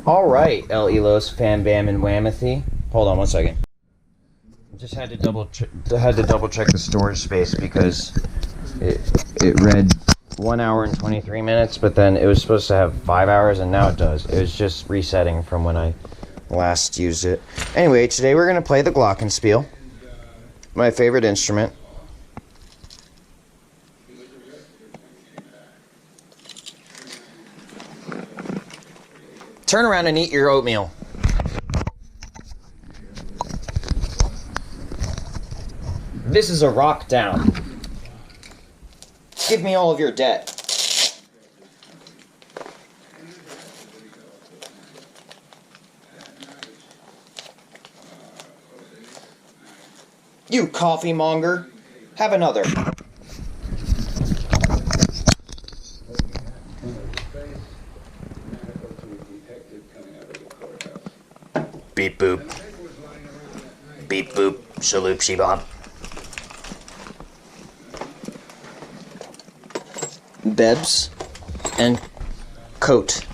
Alright, El Elos, Fam Bam, and Wamathy. Hold on one second. Just had to double check the storage space because it read 1 hour and 23 minutes, but then it was supposed to have 5 hours, and now it does. It was just resetting from when I last used it. Anyway, today we're going to play the glockenspiel, my favorite instrument. Turn around and eat your oatmeal. This is a rock down. Give me all of your debt. You coffee monger. Have another. Beep boop. Beep boop. Shaloop shebop. Bebs and coat.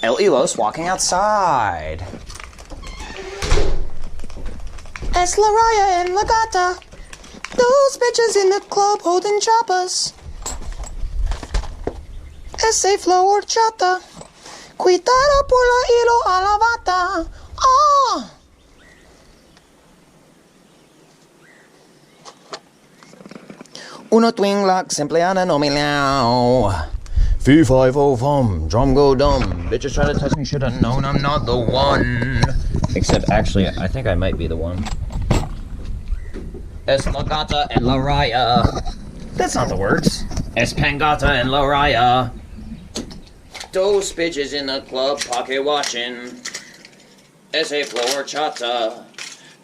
El Elos walking outside. Es La Raya and La Gata, those bitches in the club holding choppers. Ese flow horchata, cuidado por la hilo a la bata. Ah! Uno twing lock, simply on no meow. Fee fi fo fum, drum go dumb. Bitches try to test me, should've known I'm not the one. Except, actually, I think I might be the one. Es La Gata and La Raya. That's not the words. Es Pangata and La Raya. Those bitches in the club pocket watching. Ese floor chata.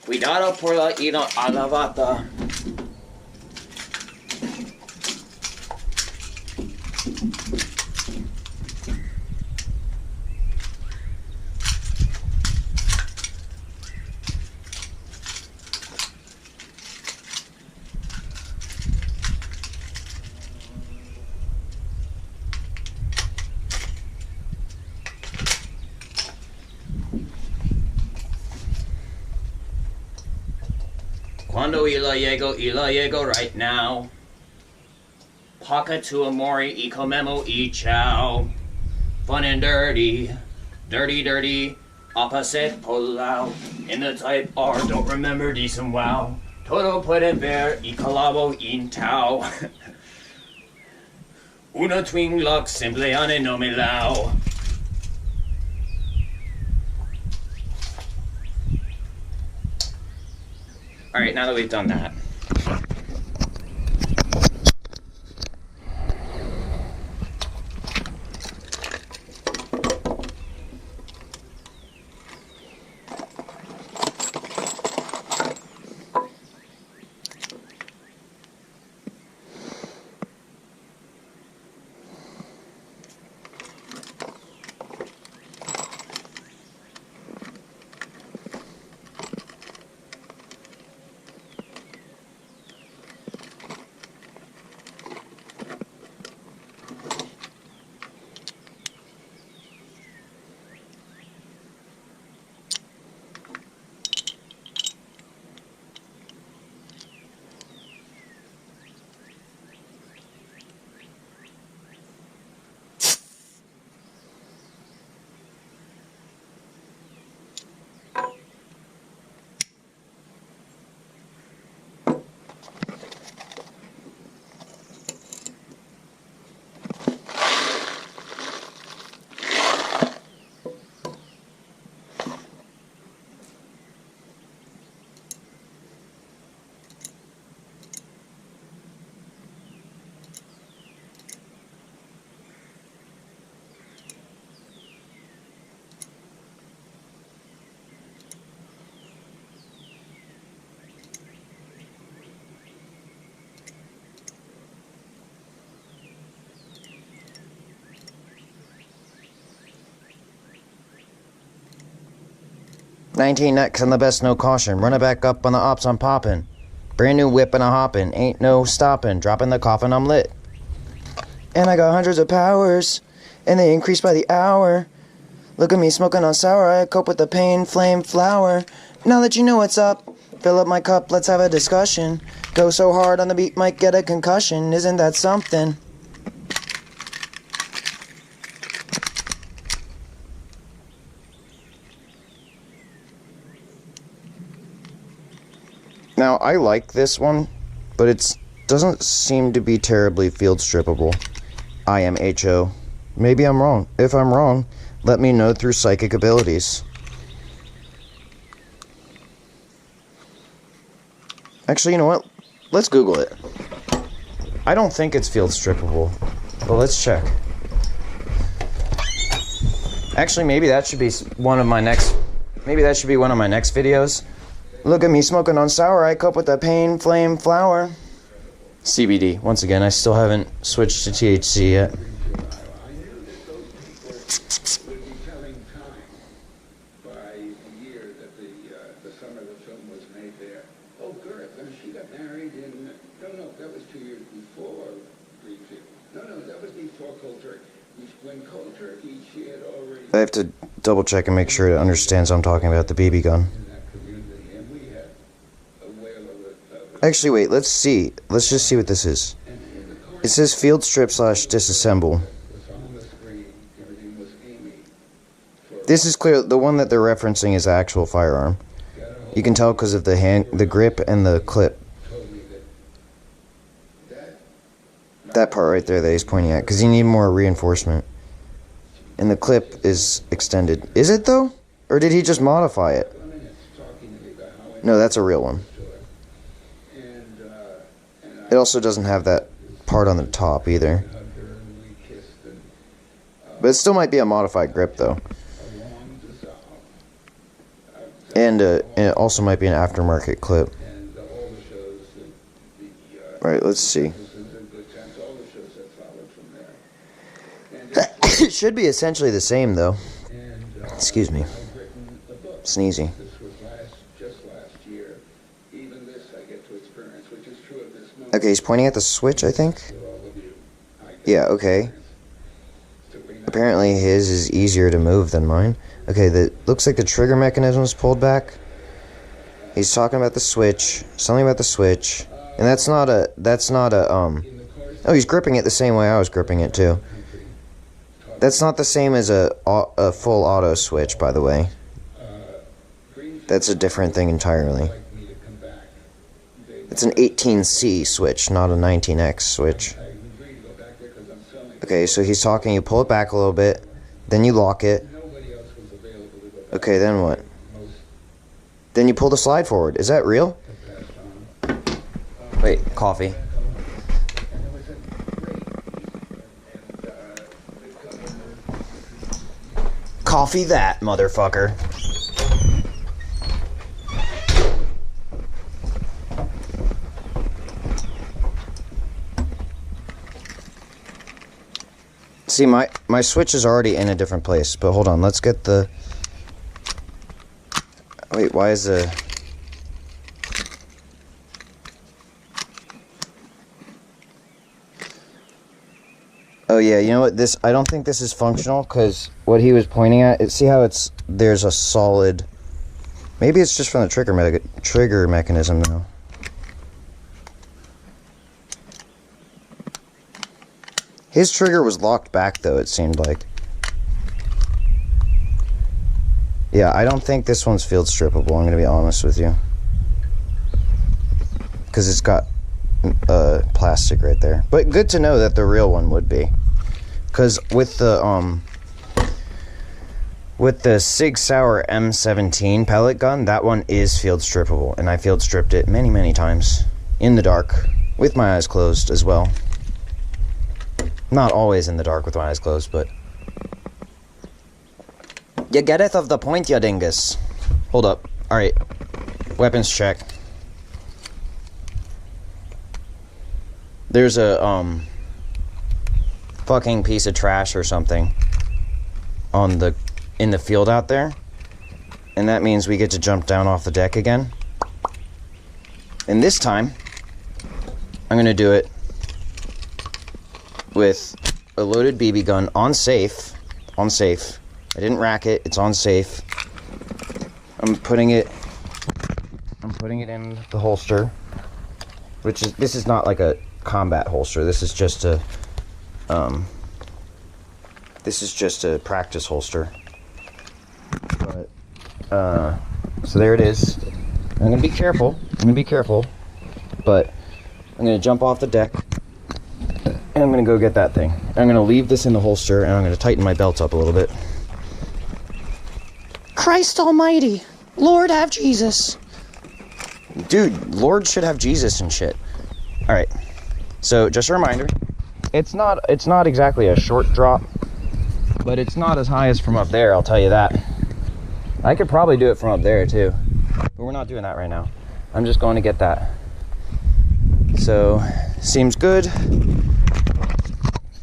Cuidado por la ira a la bata. Cuando ila llego right now. Paka to amori, e comemo, e chow. Fun and dirty, dirty, opposite polau. In the type R, don't remember decent wow. Todo puede ver, e calabo, in tau. Una twing luck, simple ane no me lao. Alright, now that we've done that. "19 necks and the best, no caution. Run it back up on the ops, I'm poppin'. Brand new whip and a hoppin'. Ain't no stoppin'. Dropping the coffin, I'm lit. And I got hundreds of powers. and they increase by the hour. Look at me smoking on sour, I cope with the pain, flame, flower. Now that you know what's up, fill up my cup, let's have a discussion. Go so hard on the beat, might get a concussion, isn't that something? Now, I like this one, but it doesn't seem to be terribly field strippable. I am HO. Maybe I'm wrong. If I'm wrong, let me know through psychic abilities. Actually, you know what? Let's Google it. I don't think it's field strippable, but let's check. Actually, maybe that should be one of my next videos. Look at me smoking on sour, I cope with the pain, flame, flower. CBD. Once again, I still haven't switched to THC yet. I have to double check and make sure it understands I'm talking about the BB gun. Actually, wait, let's see. Let's just see what this is. It says field strip / disassemble. This is clear. The one that they're referencing is the actual firearm. You can tell because of the grip and the clip. That part right there that he's pointing at, because you need more reinforcement. And the clip is extended. Is it though? Or did he just modify it? No, that's a real one. It also doesn't have that part on the top either. But it still might be a modified grip though. And it also might be an aftermarket clip. Alright, let's see. It should be essentially the same though. Excuse me. Sneezy. Okay, he's pointing at the switch, I think? Yeah, okay. Apparently his is easier to move than mine. Okay, looks like the trigger mechanism is pulled back. He's talking about the switch, something about the switch. And that's not a, oh, he's gripping it the same way I was gripping it too. That's not the same as a full auto switch, by the way. That's a different thing entirely. It's an 18C switch, not a 19X switch. Okay, so he's talking, you pull it back a little bit, then you lock it. Okay, then what? Then you pull the slide forward. Is that real? Wait, coffee. Coffee that, motherfucker. See, my switch is already in a different place, but hold on, let's get the... Wait, why is the... Oh yeah, you know what, I don't think this is functional, because what he was pointing at, see how there's a solid... Maybe it's just from the trigger mechanism now. His trigger was locked back, though, it seemed like. Yeah, I don't think this one's field strippable, I'm going to be honest with you. Because it's got plastic right there. But good to know that the real one would be. Because with the Sig Sauer M17 pellet gun, that one is field strippable. And I field stripped it many, many times. In the dark. With my eyes closed as well. Not always in the dark with my eyes closed, but... You getteth of the point, ya dingus. Hold up. Alright. Weapons check. There's a, fucking piece of trash or something in the field out there. And that means we get to jump down off the deck again. And this time, I'm gonna do it with a loaded BB gun on safe. On safe. I didn't rack it. It's on safe. I'm putting it in the holster, this is not like a combat holster. This is just a practice holster. But so there it is. I'm gonna be careful. But I'm gonna jump off the deck and I'm gonna go get that thing. I'm gonna leave this in the holster and I'm gonna tighten my belt up a little bit. Christ Almighty, Lord have Jesus. Dude, Lord should have Jesus and shit. All right. So just a reminder, it's not exactly a short drop, but it's not as high as from up there. I'll tell you that. I could probably do it from up there too, but we're not doing that right now. I'm just going to get that. So, seems good.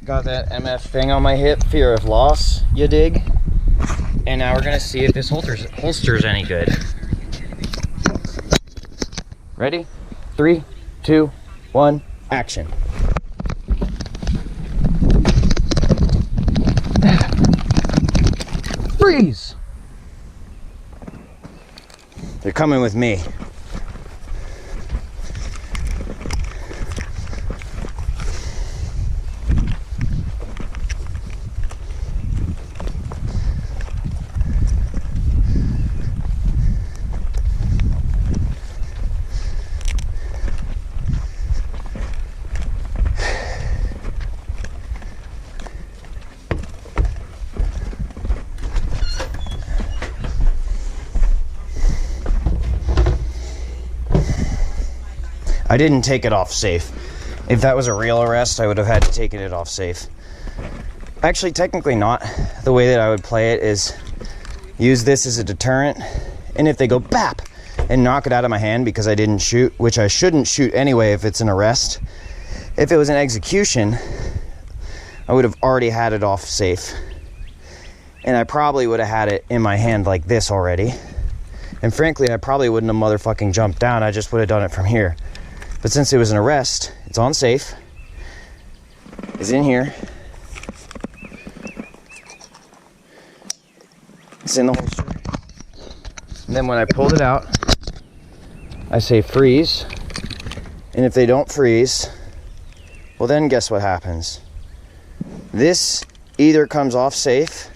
Got that MF thing on my hip, fear of loss, you dig? And now we're gonna see if this holster's any good. Ready? 3, 2, 1, action. Freeze! They're coming with me. I didn't take it off safe. If that was a real arrest, I would have had to take it off safe. Actually, technically not. The way that I would play it is use this as a deterrent, and if they go BAP and knock it out of my hand because I didn't shoot, which I shouldn't shoot anyway if it's an arrest. If it was an execution, I would have already had it off safe. And I probably would have had it in my hand like this already. And frankly, I probably wouldn't have motherfucking jumped down. I just would have done it from here. But since it was an arrest, it's on safe. It's in here. It's in the holster. And then when I pulled it out, I say freeze. And if they don't freeze, well then guess what happens? This either comes off safe,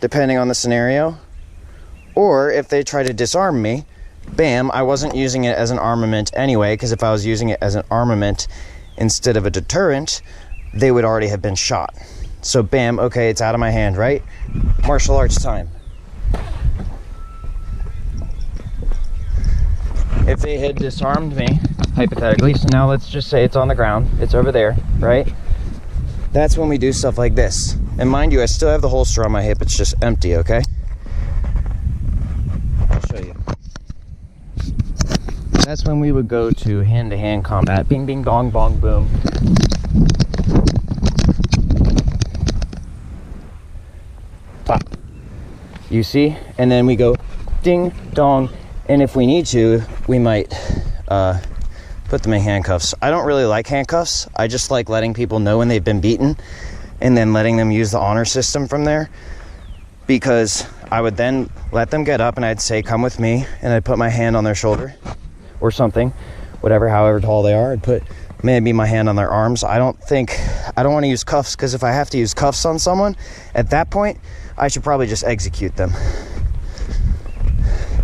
depending on the scenario, or if they try to disarm me, bam, I wasn't using it as an armament anyway, because if I was using it as an armament instead of a deterrent, they would already have been shot. So bam, okay, it's out of my hand, right? Martial arts time. If they had disarmed me, hypothetically, so now let's just say it's on the ground, it's over there, right? That's when we do stuff like this. And mind you, I still have the holster on my hip, it's just empty, okay? I'll show you. That's when we would go to hand-to-hand combat. Bing, bing, dong, bong, boom. Pop. You see? And then we go ding, dong. And if we need to, we might put them in handcuffs. I don't really like handcuffs. I just like letting people know when they've been beaten and then letting them use the honor system from there. Because I would then let them get up and I'd say, come with me. And I'd put my hand on their shoulder or something, whatever, however tall they are. I'd put maybe my hand on their arms. I don't want to use cuffs, because if I have to use cuffs on someone, at that point, I should probably just execute them.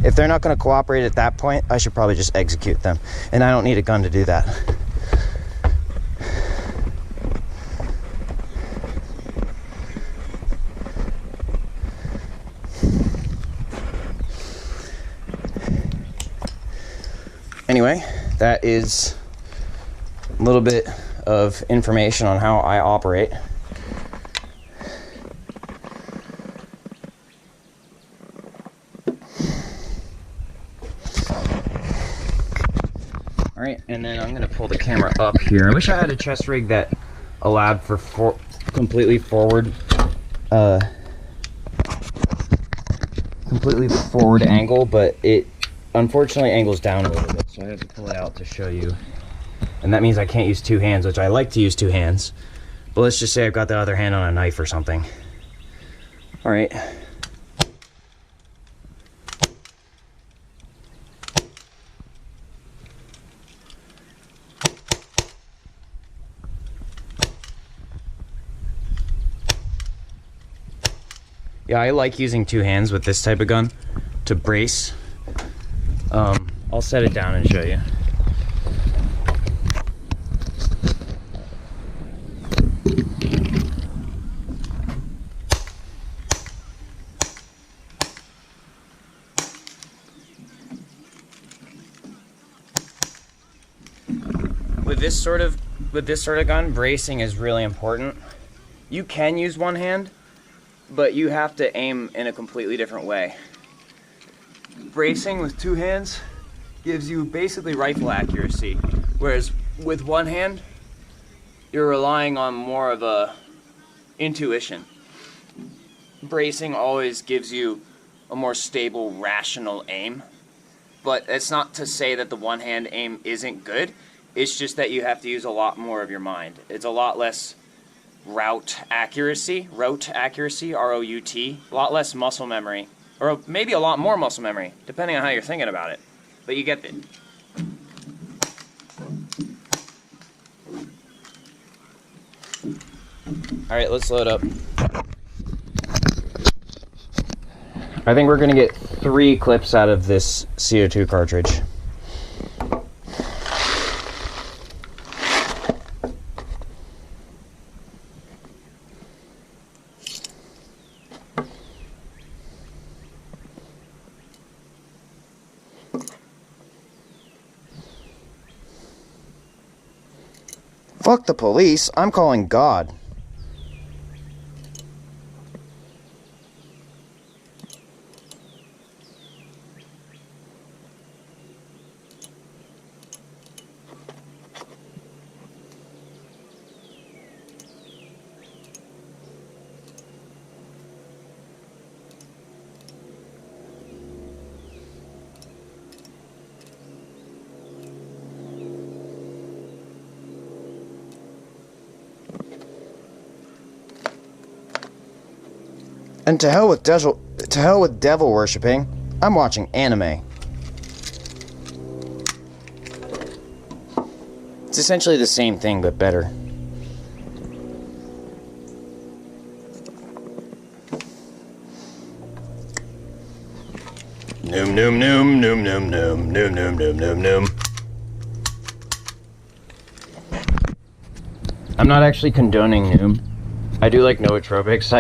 If they're not going to cooperate at that point, I should probably just execute them. And I don't need a gun to do that. Anyway, that is a little bit of information on how I operate. All right, and then I'm gonna pull the camera up here. I wish I had a chest rig that allowed for completely forward angle, but it unfortunately angles down a little bit, so I have to pull it out to show you. And that means I can't use two hands, which I like to use two hands, But let's just say I've got the other hand on a knife or something. All right. Yeah, I like using two hands with this type of gun to brace. I'll set it down and show you. With this sort of gun, bracing is really important. You can use one hand, but you have to aim in a completely different way. Bracing with two hands gives you basically rifle accuracy, whereas with one hand, you're relying on more of a intuition. Bracing always gives you a more stable, rational aim, but it's not to say that the one-hand aim isn't good. It's just that you have to use a lot more of your mind. It's a lot less route accuracy, R-O-U-T, a lot less muscle memory, or maybe a lot more muscle memory, depending on how you're thinking about it. But you get it. All right, let's load up. I think we're gonna get 3 clips out of this CO2 cartridge. Fuck the police, I'm calling God. And to hell with devil worshipping. I'm watching anime. It's essentially the same thing, but better. Noom noom noom noom noom noom noom noom noom noom noom. I'm not actually condoning noom. I do like nootropics.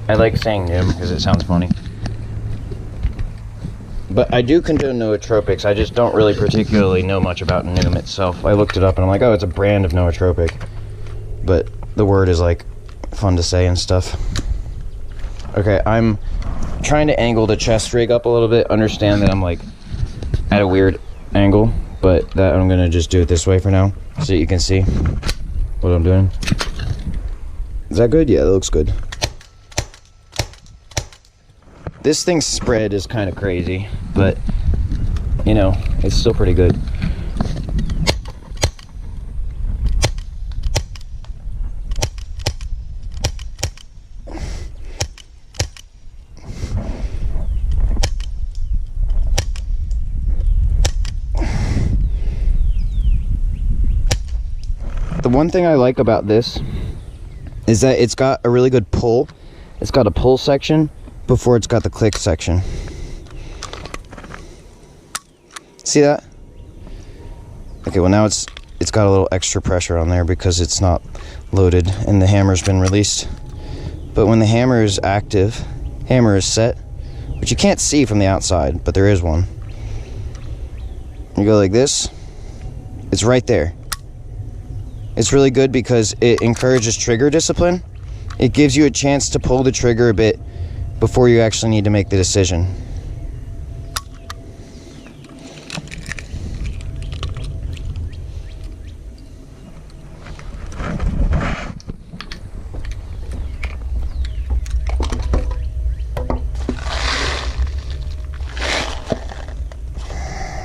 I like saying noom because it sounds funny. But I do condone nootropics. I just don't really particularly know much about noom itself. I looked it up and I'm like, oh, it's a brand of nootropic. But the word is like fun to say and stuff. Okay, I'm trying to angle the chest rig up a little bit. Understand that I'm like at a weird angle, but that I'm gonna just do it this way for now so you can see what I'm doing. Is that good? Yeah, that looks good. This thing's spread is kind of crazy, but you know, it's still pretty good. The one thing I like about this is that it's got a really good pull. It's got a pull section before it's got the click section. See that? Okay, well now it's got a little extra pressure on there because it's not loaded and the hammer's been released. But when the hammer is active, hammer is set, which you can't see from the outside, but there is one. You go like this, it's right there. It's really good because it encourages trigger discipline. It gives you a chance to pull the trigger a bit before you actually need to make the decision.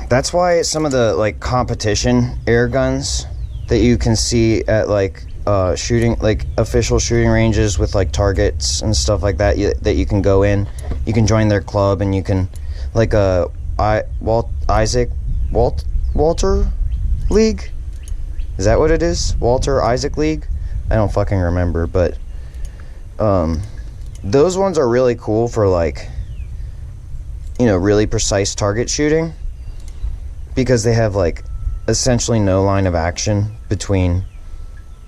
That's why some of the like competition air guns that you can see at like shooting, like official shooting ranges with like targets and stuff like that that you can go in. You can join their club, and you can like Walter League. Is that what it is? Walter Isaac League? I don't fucking remember, but those ones are really cool for like, you know, really precise target shooting, because they have like essentially no line of action between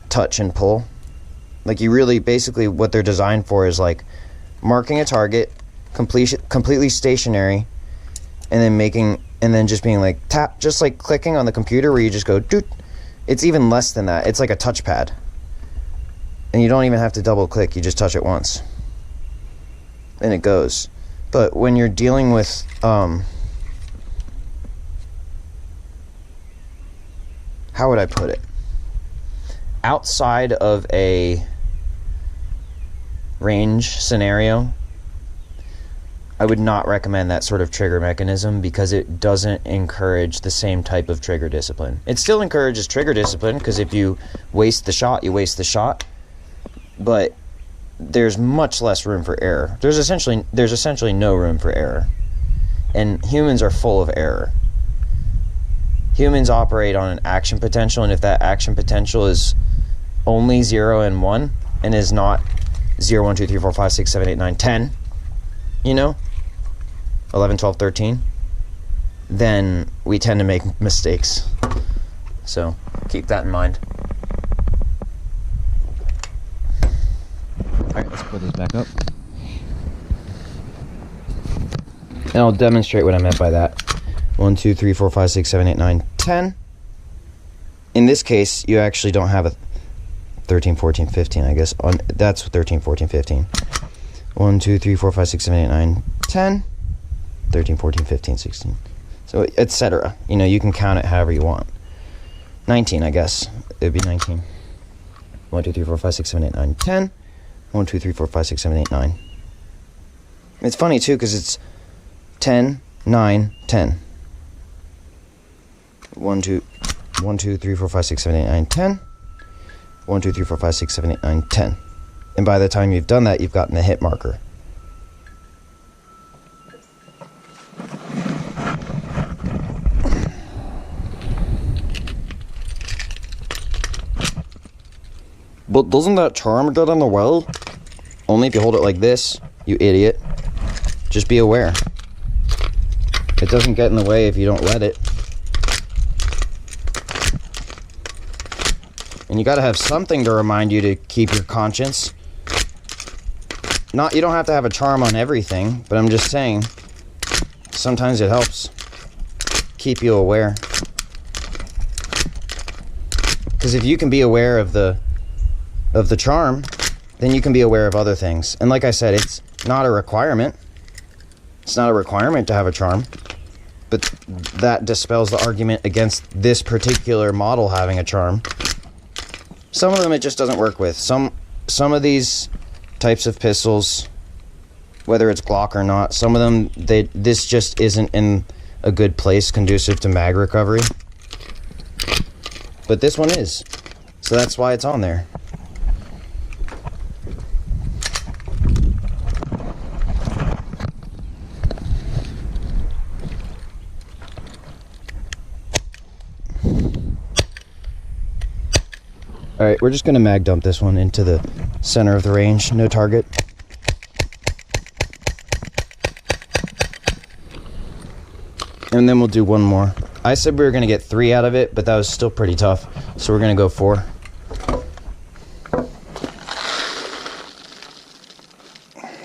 touch and pull. Like, you really, basically what they're designed for is like marking a target completely stationary, and then just being like tap, just like clicking on the computer where you just go doot. It's even less than that. It's like a touchpad, and you don't even have to double click. You just touch it once and it goes. But when you're dealing with how would I put it? Outside of a range scenario, I would not recommend that sort of trigger mechanism, because it doesn't encourage the same type of trigger discipline. It still encourages trigger discipline, because if you waste the shot, you waste the shot. But there's much less room for error. There's essentially no room for error. And humans are full of error. Humans operate on an action potential, and if that action potential is only 0 and 1, and is not 0, 1, 2, 3, 4, 5, 6, 7, 8, 9, 10, you know, 11, 12, 13, then we tend to make mistakes. So keep that in mind. Alright, let's put this back up. And I'll demonstrate what I meant by that. 1, 2, 3, 4, 5, 6, 7, 8, 9, 10. In this case, you actually don't have a 13, 14, 15, I guess. That's 13, 14, 15. 1, 2, 3, 4, 5, 6, 7, 8, 9, 10. 13, 14, 15, 16. So, etc. You know, you can count it however you want. 19, I guess. It would be 19. 1, 2, 3, 4, 5, 6, 7, 8, 9, 10. 1, 2, 3, 4, 5, 6, 7, 8, 9. It's funny, too, because it's 10, 9, 10. 1, 2, 3, 4, 5, 6, 7, 8, 9, 10. 1, 2, 3, 4, 5, 6, 7, 8, 9, 10. And by the time you've done that, you've gotten a hit marker. But doesn't that charm get in the way? Only if you hold it like this, you idiot. Just be aware. It doesn't get in the way if you don't let it. And you gotta have something to remind you to keep your conscience. You don't have to have a charm on everything, but I'm just saying, sometimes it helps keep you aware. Because if you can be aware of the charm, then you can be aware of other things. And like I said, it's not a requirement. It's not a requirement to have a charm. But that dispels the argument against this particular model having a charm. Some of them it just doesn't work with. Some of these types of pistols, whether it's Glock or not, some of them, this just isn't in a good place conducive to mag recovery. But this one is. So that's why it's on there. Alright, we're just going to mag dump this one into the center of the range, no target. And then we'll do one more. I said we were going to get 3 out of it, but that was still pretty tough. So we're going to go 4.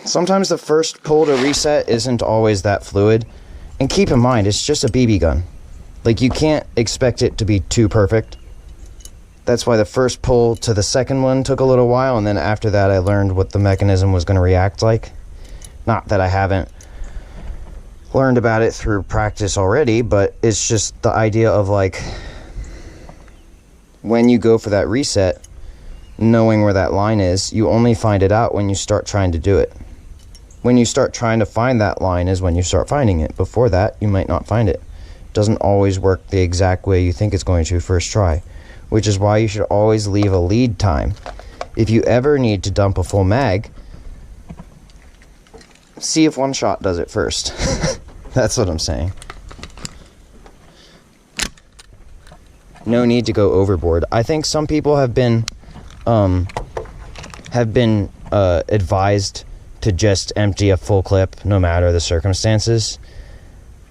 Sometimes the first pull to reset isn't always that fluid. And keep in mind, it's just a BB gun. Like, you can't expect it to be too perfect. That's why the first pull to the second one took a little while, and then after that I learned what the mechanism was going to react like. Not that I haven't learned about it through practice already, but it's just the idea of, like, when you go for that reset, knowing where that line is, you only find it out when you start trying to do it. When you start trying to find that line is when you start finding it. Before that, you might not find it. It doesn't always work the exact way you think it's going to first try. which is why you should always leave a lead time. If you ever need to dump a full mag, see if one shot does it first. That's what I'm saying. No need to go overboard. I think some people have been advised to just empty a full clip no matter the circumstances.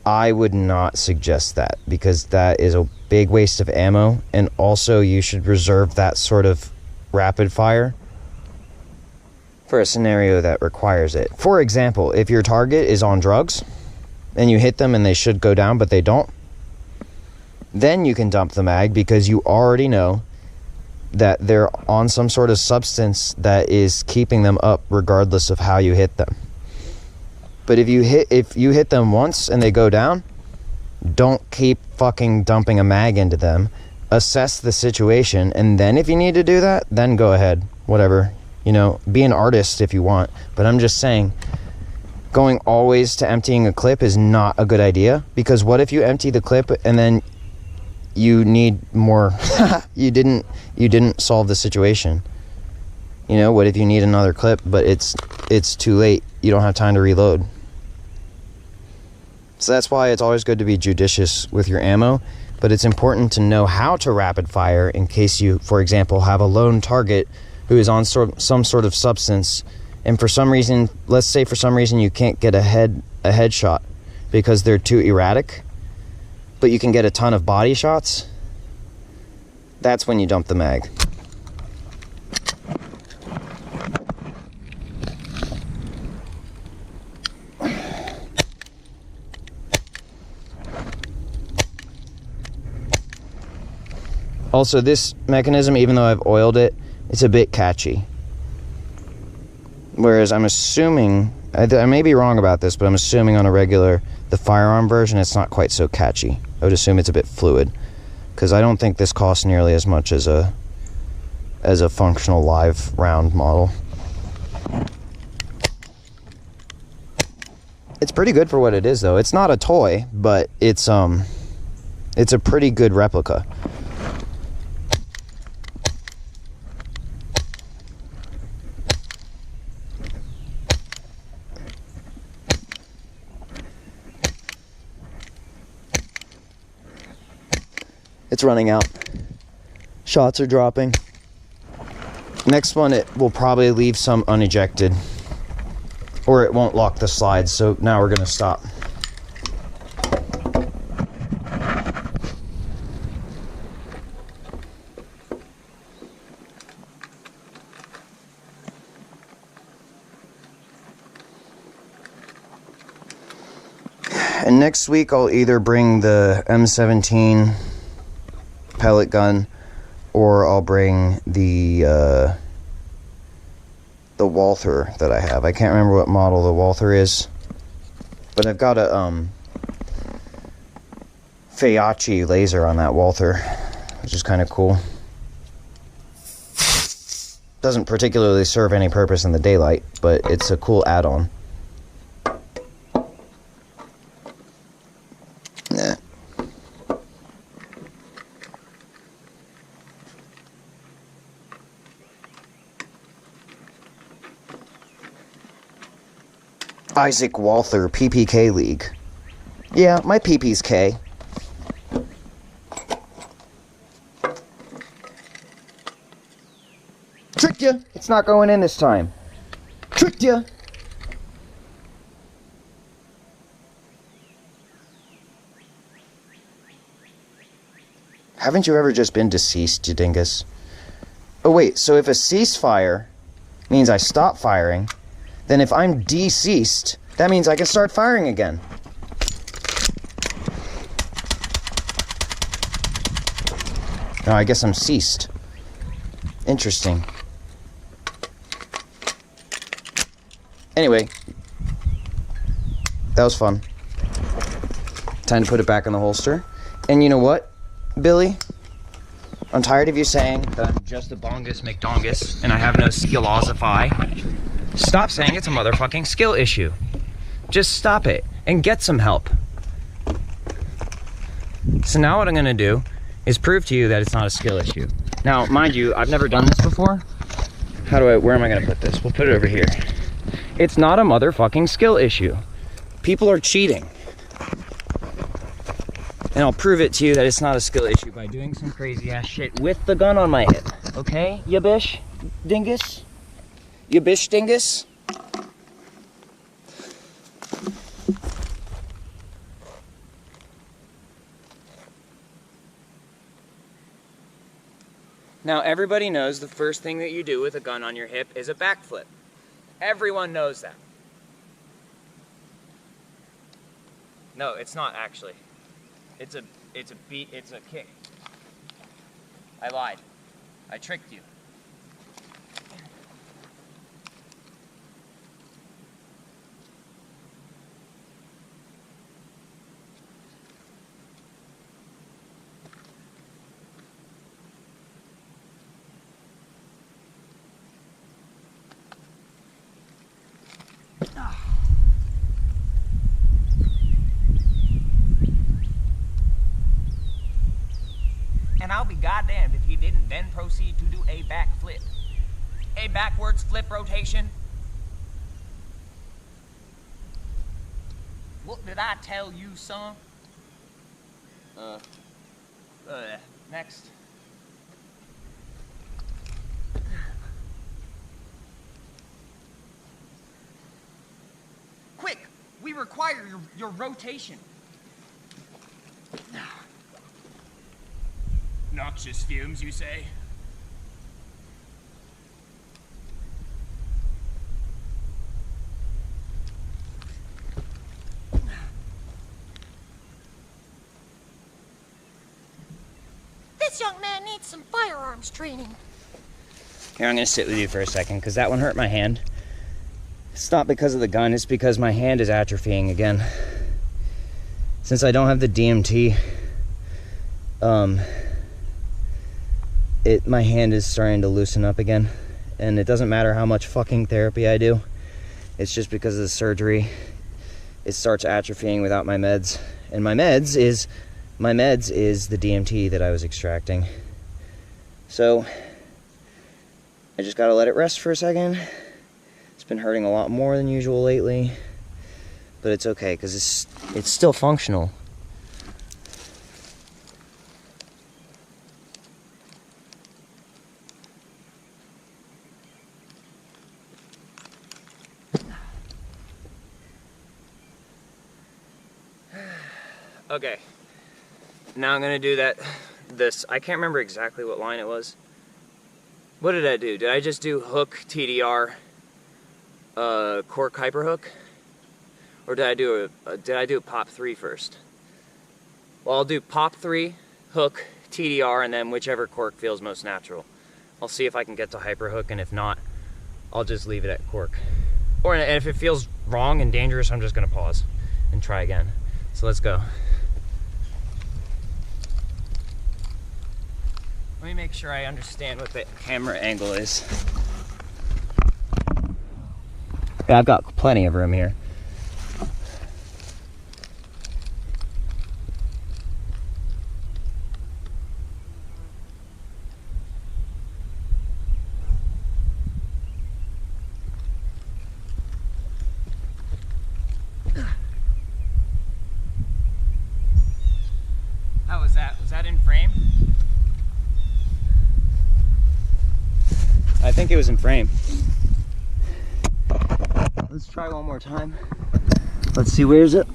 I would not suggest that, because that is a big waste of ammo, and also you should reserve that sort of rapid fire for a scenario that requires it. For example, if your target is on drugs and you hit them and they should go down but they don't, then you can dump the mag, because you already know that they're on some sort of substance that is keeping them up regardless of how you hit them. But if you hit them once and they go down, don't keep fucking dumping a mag into them. Assess the situation, and then if you need to do that, then go ahead. Whatever. You know, be an artist if you want. But I'm just saying, going always to emptying a clip is not a good idea, because what if you empty the clip and then you need more? you didn't solve the situation. You know, what if you need another clip but it's too late? You don't have time to reload. So that's why it's always good to be judicious with your ammo, but it's important to know how to rapid fire in case you, for example, have a lone target who is on some sort of substance, and for some reason, let's say for some reason you can't get a headshot because they're too erratic, but you can get a ton of body shots. That's when you dump the mag. Also, this mechanism, even though I've oiled it, it's a bit catchy. Whereas I'm assuming, I may be wrong about this, but I'm assuming on the firearm version, it's not quite so catchy. I would assume it's a bit fluid, because I don't think this costs nearly as much as a functional live round model. It's pretty good for what it is, though. It's not a toy, but it's a pretty good replica. It's running out. Shots are dropping. Next one, it will probably leave some unejected, or it won't lock the slides, so now we're gonna stop. And next week I'll either bring the M17 pellet gun, or I'll bring the Walther that I have. I can't remember what model the Walther is, but I've got a Feyachi laser on that Walther, which is kind of cool. Doesn't particularly serve any purpose in the daylight, but it's a cool add-on. Isaac Walther, PPK League. Yeah, my PP's K. Tricked ya! It's not going in this time. Tricked ya! Haven't you ever just been deceased, you dingus? Oh wait, so if a ceasefire means I stop firing, then if I'm deceased, that means I can start firing again. No, I guess I'm ceased. Interesting. Anyway, that was fun. Time to put it back in the holster. And you know what, Billy? I'm tired of you saying that I'm just a bongus McDongus and I have no skillosify. Stop saying it's a motherfucking skill issue. Just stop it and get some help. So now what I'm gonna do is prove to you that it's not a skill issue. Now, mind you, I've never done this before. Where am I gonna put this? We'll put it over here. It's not a motherfucking skill issue. People are cheating. And I'll prove it to you that it's not a skill issue by doing some crazy ass shit with the gun on my hip. Okay, ya bish dingus? You bish dingus? Now, everybody knows the first thing that you do with a gun on your hip is a backflip. Everyone knows that. No, it's not actually. It's a kick. I lied. I tricked you. And I'll be goddamned if he didn't then proceed to do a backflip. A backwards flip rotation. What did I tell you, son? Next. Quick! We require your rotation. Noxious fumes, you say? This young man needs some firearms training. Here, I'm gonna sit with you for a second, because that one hurt my hand. It's not because of the gun, it's because my hand is atrophying again. Since I don't have the DMT, my hand is starting to loosen up again. And it doesn't matter how much fucking therapy I do. It's just because of the surgery. It starts atrophying without my meds. And my meds is the DMT that I was extracting. So, I just gotta let it rest for a second. It's been hurting a lot more than usual lately. But it's okay, because it's still functional. Okay, now I'm gonna do this, I can't remember exactly what line it was. What did I do? Did I just do hook, TDR, cork hyper hook? Or did I do a pop 3 first? Well, I'll do pop 3, hook, TDR, and then whichever cork feels most natural. I'll see if I can get to hyper hook, and if not, I'll just leave it at cork. And if it feels wrong and dangerous, I'm just gonna pause and try again. So let's go. Let me make sure I understand what the camera angle is. Yeah, I've got plenty of room here. How was that? Was that in frame? I think it was in frame. Let's try one more time. Let's see, where is it?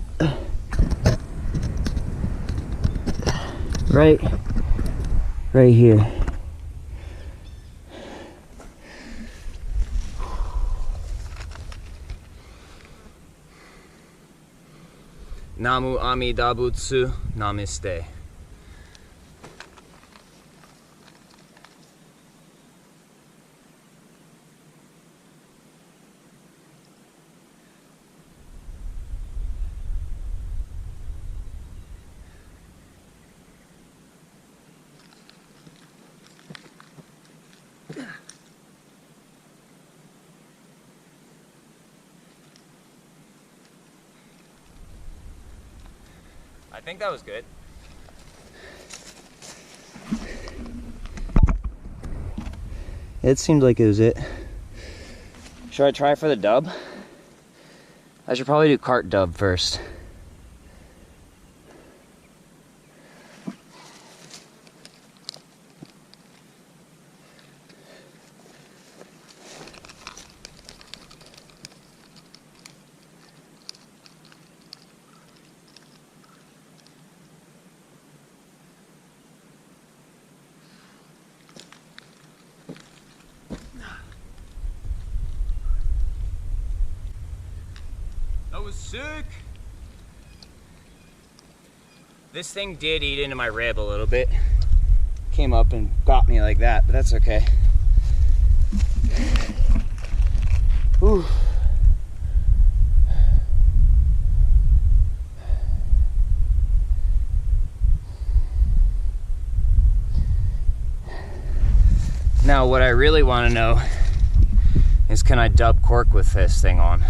Right here. Namu Amida Butsu Namaste. I think that was good. It seemed like it was it. Should I try for the dub? I should probably do cart dub first. That was sick. This thing did eat into my rib a little bit. Came up and got me like that, but that's okay. Ooh. Now what I really want to know is, can I dub cork with this thing on?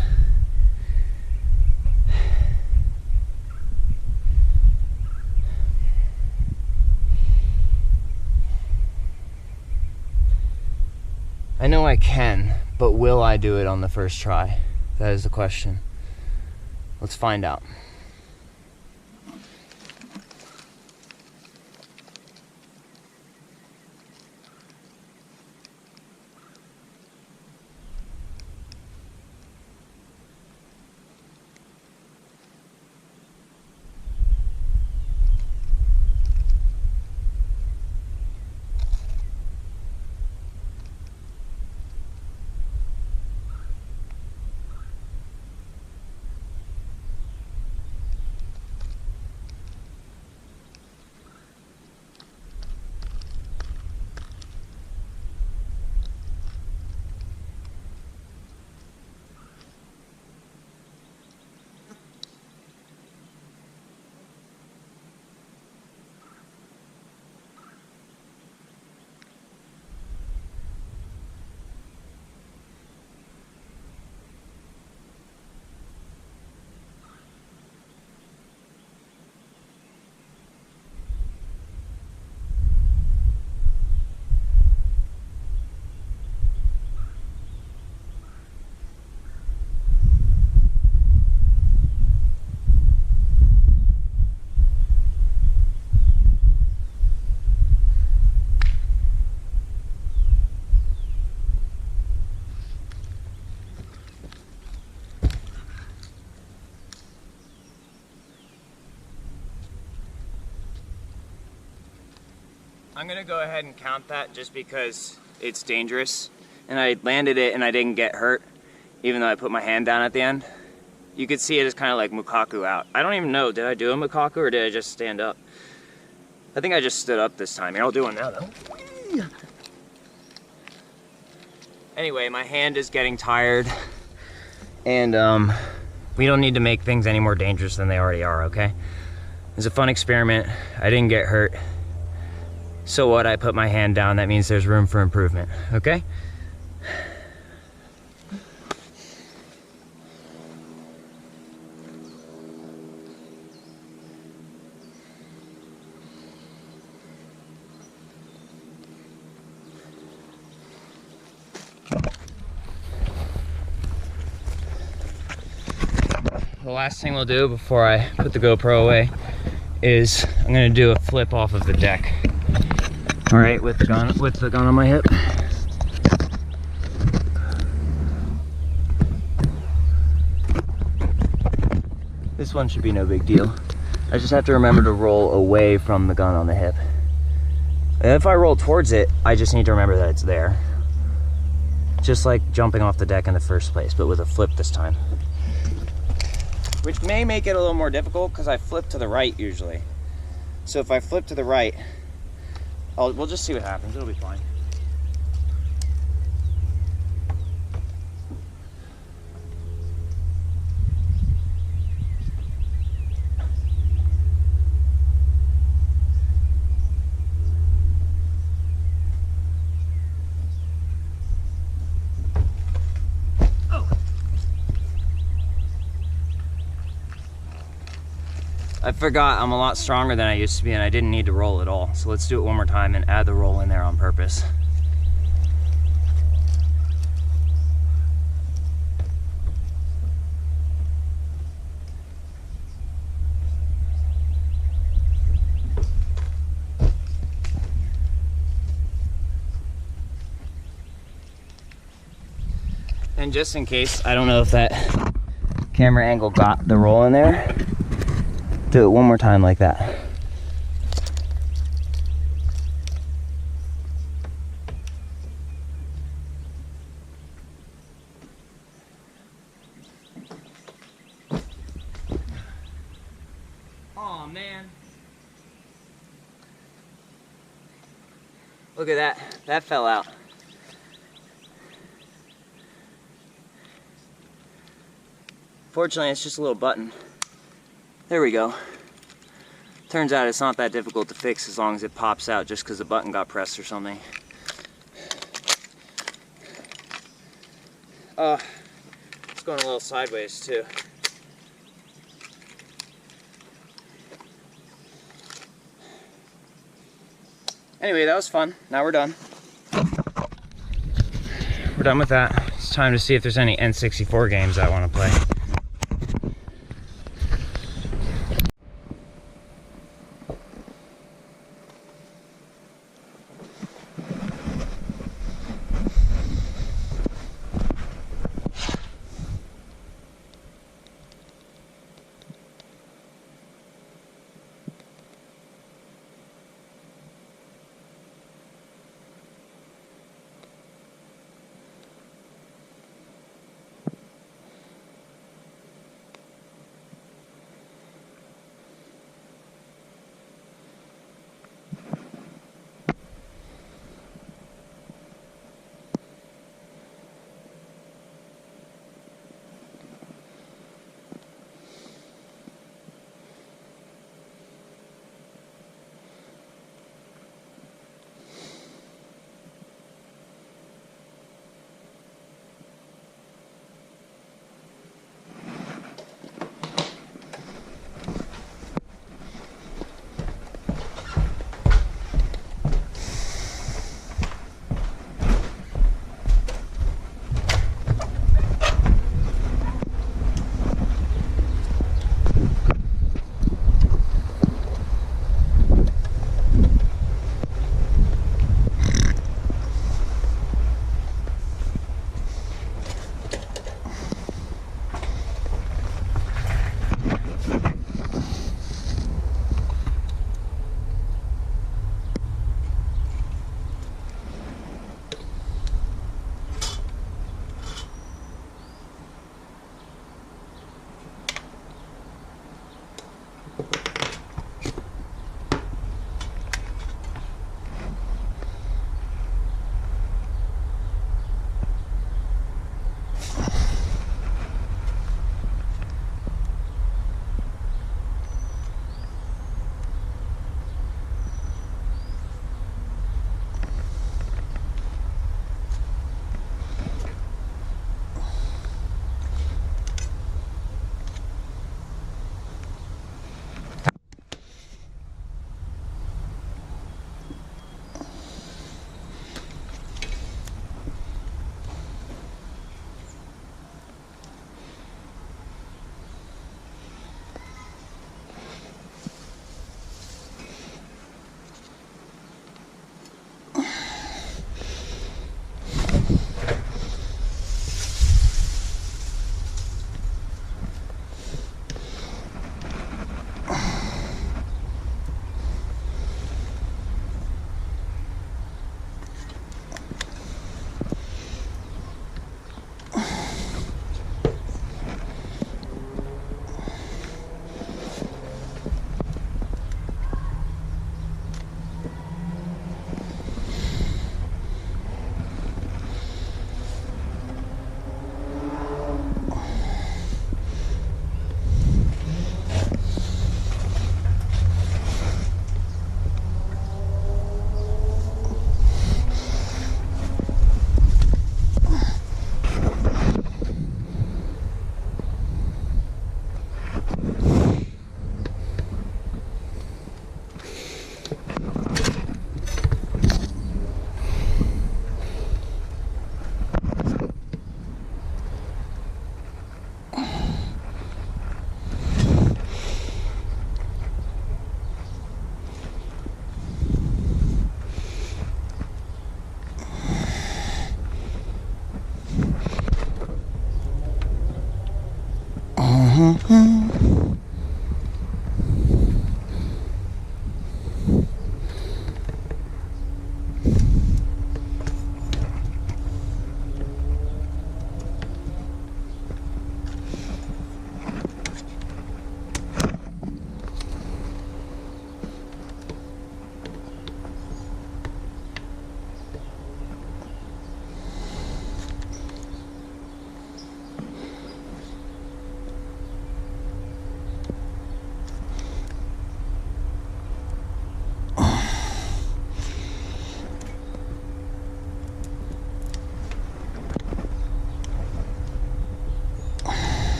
I know I can, but will I do it on the first try? That is the question. Let's find out. I'm gonna go ahead and count that just because it's dangerous. And I landed it and I didn't get hurt, even though I put my hand down at the end. You could see it as kind of like Mukaku out. I don't even know, did I do a Mukaku or did I just stand up? I think I just stood up this time. Here, I'll do one now though. Anyway, my hand is getting tired. And we don't need to make things any more dangerous than they already are, okay? It was a fun experiment. I didn't get hurt. So what, I put my hand down, that means there's room for improvement, okay? The last thing we'll do before I put the GoPro away is I'm gonna do a flip off of the deck. All right, with the gun on my hip. This one should be no big deal. I just have to remember to roll away from the gun on the hip. And if I roll towards it, I just need to remember that it's there. Just like jumping off the deck in the first place, but with a flip this time. Which may make it a little more difficult because I flip to the right usually. So if I flip to the right, we'll just see what happens, it'll be fine. I forgot I'm a lot stronger than I used to be and I didn't need to roll at all. So let's do it one more time and add the roll in there on purpose. And just in case, I don't know if that camera angle got the roll in there, do it one more time like that. Oh man. Look at that. That fell out. Fortunately, it's just a little button. There we go. Turns out it's not that difficult to fix as long as it pops out just because the button got pressed or something. It's going a little sideways too. Anyway, that was fun. Now we're done. We're done with that. It's time to see if there's any N64 games I want to play.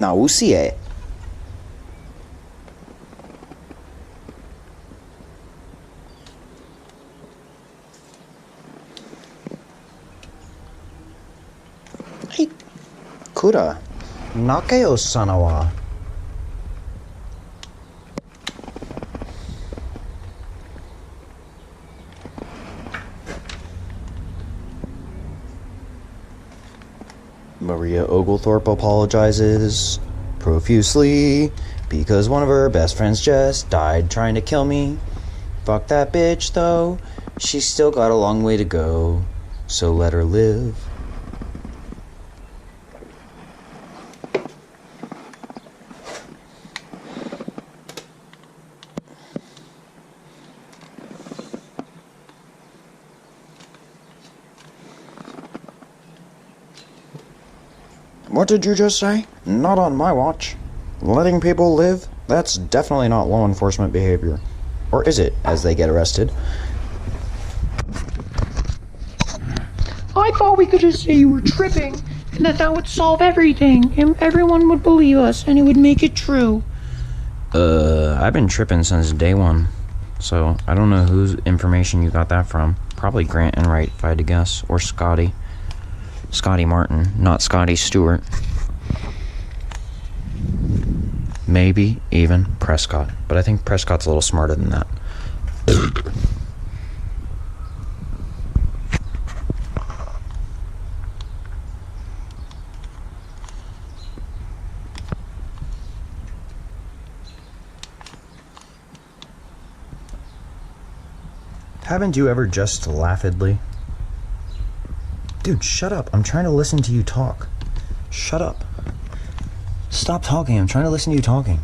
Nausie. Hey, Kura, Nakeo Sanawa. Maria Oglethorpe apologizes profusely because one of her best friends just died trying to kill me. Fuck that bitch though, she's still got a long way to go, so let her live. What did you just say? Not on my watch. Letting people live? That's definitely not law enforcement behavior. Or is it, as they get arrested? I thought we could just say you were tripping, and that would solve everything, and everyone would believe us, and it would make it true. I've been tripping since day one, so I don't know whose information you got that from. Probably Grant and Wright, if I had to guess, or Scotty. Scotty Martin, not Scotty Stewart. Maybe even Prescott, but I think Prescott's a little smarter than that. Haven't you ever just laughedly? Dude, shut up. I'm trying to listen to you talk. Shut up. Stop talking. I'm trying to listen to you talking.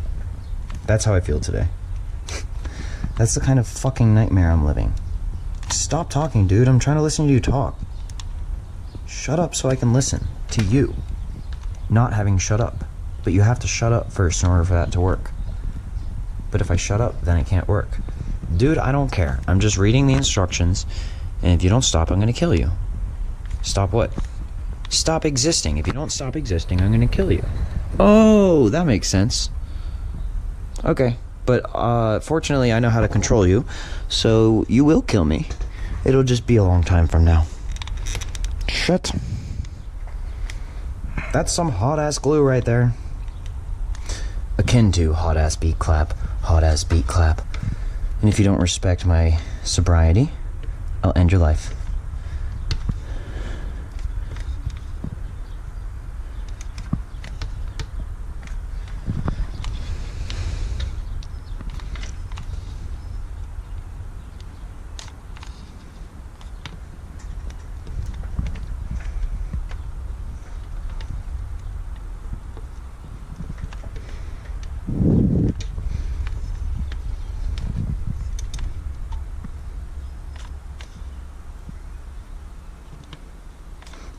That's how I feel today. That's the kind of fucking nightmare I'm living. Stop talking, dude. I'm trying to listen to you talk. Shut up so I can listen to you. Not having shut up. But you have to shut up first in order for that to work. But if I shut up, then it can't work. Dude, I don't care. I'm just reading the instructions, and if you don't stop, I'm gonna kill you. Stop what? Stop existing. If you don't stop existing, I'm gonna kill you. Oh, that makes sense. Okay, but fortunately I know how to control you, so you will kill me. It'll just be a long time from now. Shit. That's some hot-ass glue right there. Akin to hot-ass beat clap, hot-ass beat clap. And if you don't respect my sobriety, I'll end your life.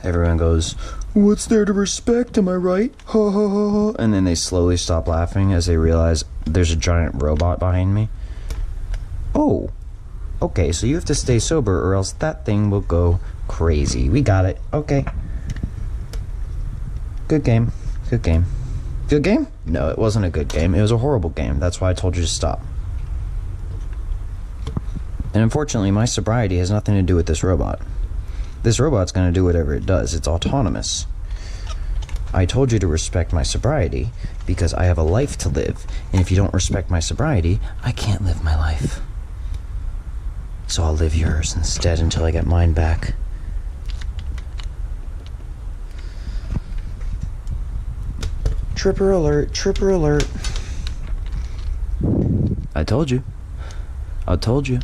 Everyone goes, "What's there to respect, am I right? Ha ha ha ha." And then they slowly stop laughing as they realize there's a giant robot behind me. Oh, okay, so you have to stay sober or else that thing will go crazy. We got it. Okay. Good game. Good game. Good game? No, it wasn't a good game. It was a horrible game. That's why I told you to stop. And unfortunately, my sobriety has nothing to do with this robot. This robot's going to do whatever it does. It's autonomous. I told you to respect my sobriety because I have a life to live. And if you don't respect my sobriety, I can't live my life. So I'll live yours instead until I get mine back. Tripper alert, tripper alert. I told you. I told you.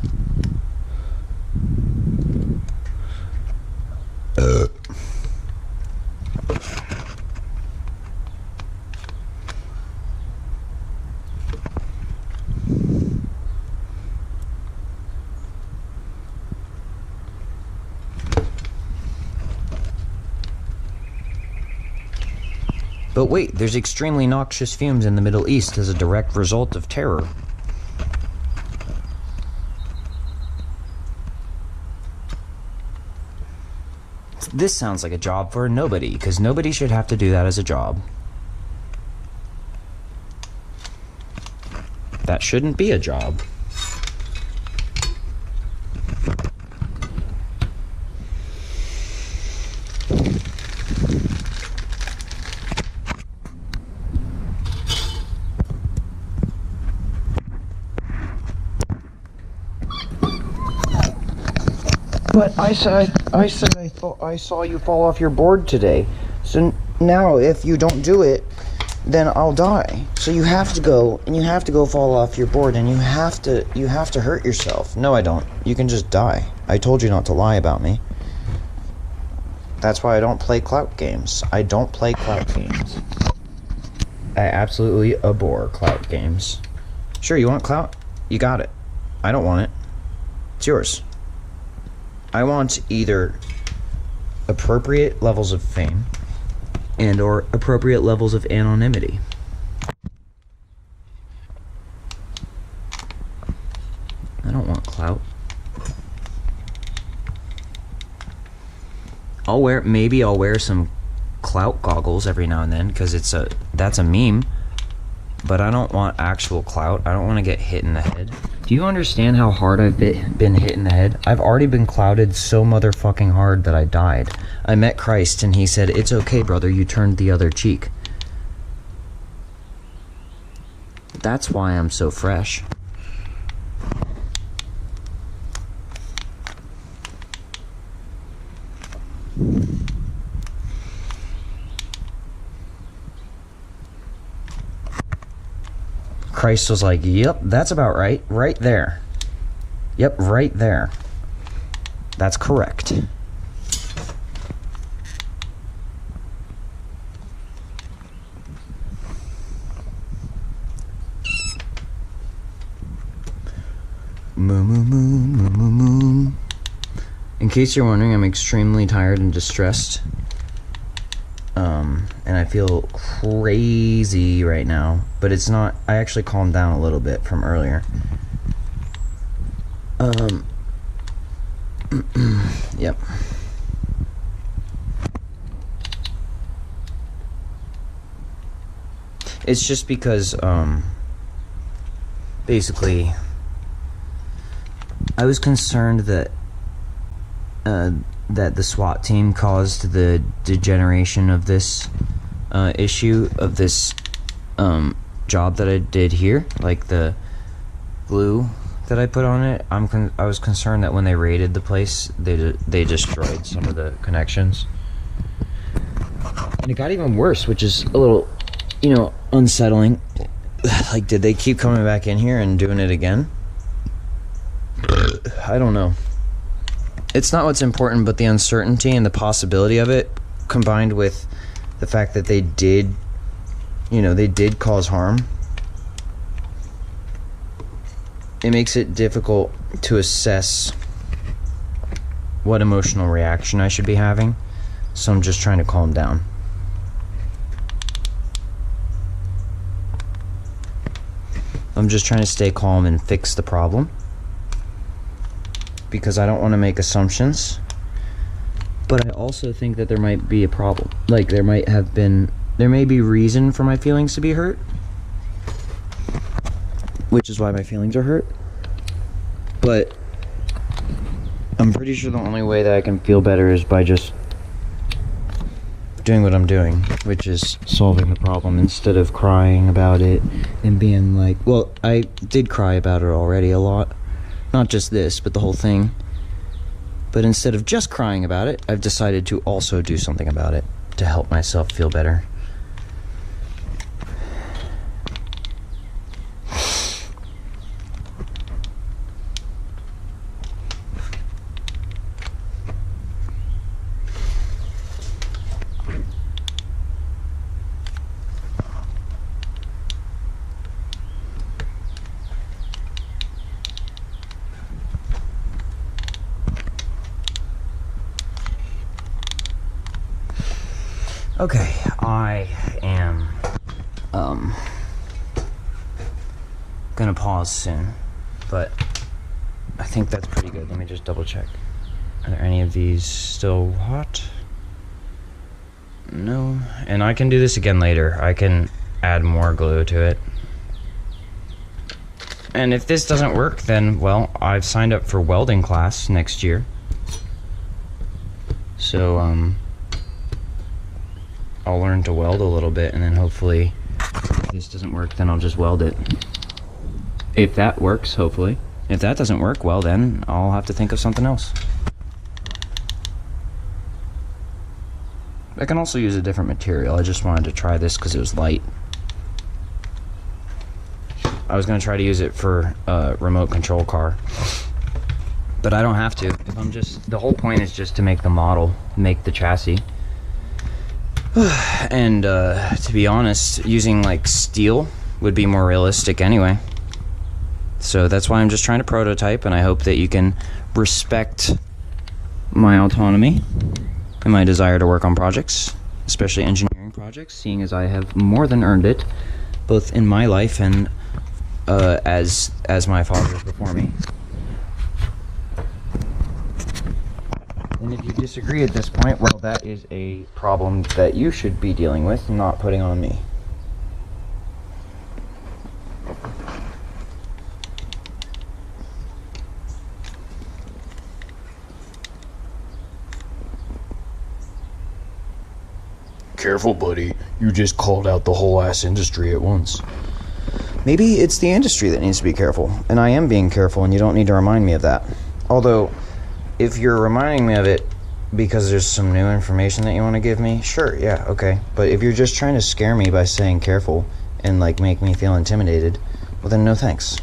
But wait, there's extremely noxious fumes in the Middle East as a direct result of terror. This sounds like a job for nobody, because nobody should have to do that as a job. That shouldn't be a job. But I thought I saw you fall off your board today. So now if you don't do it, then I'll die. So you have to go, and you have to go fall off your board, and you have to hurt yourself. No, I don't. You can just die. I told you not to lie about me. That's why I don't play clout games. I don't play clout games. I absolutely abhor clout games. Sure, you want clout? You got it. I don't want it. It's yours. I want either appropriate levels of fame and or appropriate levels of anonymity. I don't want clout. Maybe I'll wear some clout goggles every now and then because that's a meme. But I don't want actual clout. I don't want to get hit in the head. Do you understand how hard I've been hit in the head? I've already been clouted so motherfucking hard that I died. I met Christ and he said, "It's okay, brother, you turned the other cheek." That's why I'm so fresh. Christ was like, "Yep, that's about right. Right there. Yep, right there. That's correct." Moo moo moo moo moo moo. In case you're wondering, I'm extremely tired and distressed. And I feel crazy right now, but it's not. I actually calmed down a little bit from earlier. Yep. It's just because, basically, I was concerned that, that the SWAT team caused the degeneration of this issue of this job that I did here, like the glue that I put on it. I was concerned that when they raided the place, they destroyed some of the connections, and it got even worse, which is a little, unsettling. Like, did they keep coming back in here and doing it again? I don't know. It's not what's important, but the uncertainty and the possibility of it, combined with the fact that they did cause harm. It makes it difficult to assess what emotional reaction I should be having. So I'm just trying to calm down. I'm just trying to stay calm and fix the problem, because I don't want to make assumptions. But I also think that there might be a problem. Like, there may be reason for my feelings to be hurt, which is why my feelings are hurt. But I'm pretty sure the only way that I can feel better is by just doing what I'm doing, which is solving the problem instead of crying about it and being like, well, I did cry about it already a lot. Not just this, but the whole thing. But instead of just crying about it, I've decided to also do something about it to help myself feel better. Okay, I am gonna pause soon, but I think that's pretty good. Let me just double check. Are there any of these still hot? No. And I can do this again later. I can add more glue to it. And if this doesn't work, then, well, I've signed up for welding class next year. So, I'll learn to weld a little bit, and then hopefully, if this doesn't work, then I'll just weld it. If that works, hopefully. If that doesn't work, well, then I'll have to think of something else. I can also use a different material. I just wanted to try this because it was light. I was going to try to use it for a remote control car. But I don't have to. If I'm just... The whole point is just to make the model, make the chassis. And to be honest, using like steel would be more realistic anyway. So that's why I'm just trying to prototype, and I hope that you can respect my autonomy and my desire to work on projects, especially engineering projects, seeing as I have more than earned it, both in my life and as my fathers before me. And if you disagree at this point, well, that is a problem that you should be dealing with, not putting on me. Careful, buddy. You just called out the whole ass industry at once. Maybe it's the industry that needs to be careful, and I am being careful, and you don't need to remind me of that. Although, if you're reminding me of it because there's some new information that you want to give me, sure, yeah, okay. But if you're just trying to scare me by saying careful and, like, make me feel intimidated, well then no thanks.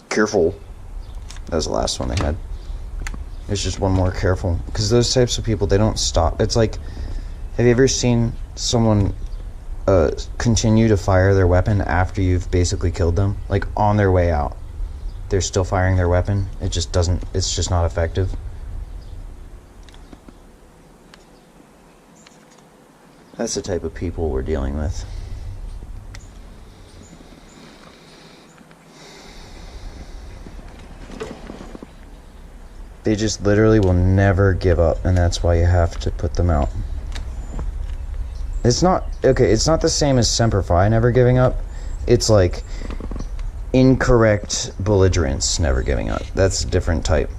Careful. That was the last one they had. There's just one more, careful. Because those types of people, they don't stop. It's like, have you ever seen someone continue to fire their weapon after you've basically killed them? Like, on their way out, they're still firing their weapon. It just doesn't, it's just not effective. That's the type of people we're dealing with. They just literally will never give up, and that's why you have to put them out. It's not, okay, it's not the same as Semper Fi never giving up. It's like incorrect belligerence never giving up. That's a different type.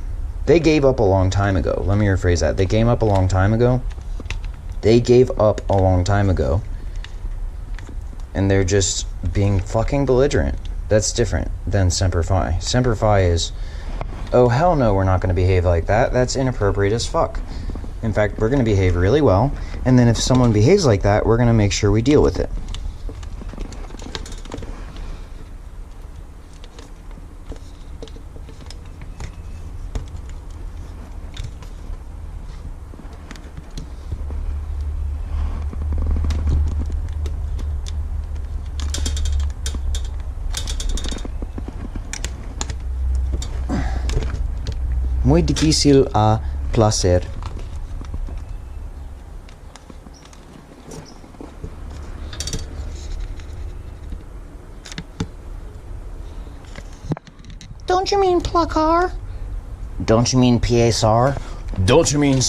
They gave up a long time ago. Let me rephrase that. They gave up a long time ago. They gave up a long time ago. And they're just being fucking belligerent. That's different than Semper Fi. Semper Fi is, oh hell no, we're not going to behave like that. That's inappropriate as fuck. In fact, we're going to behave really well, and then if someone behaves like that, we're going to make sure we deal with it. Muy difícil a placer. Don't you mean placar? Don't you mean PSR? Don't you mean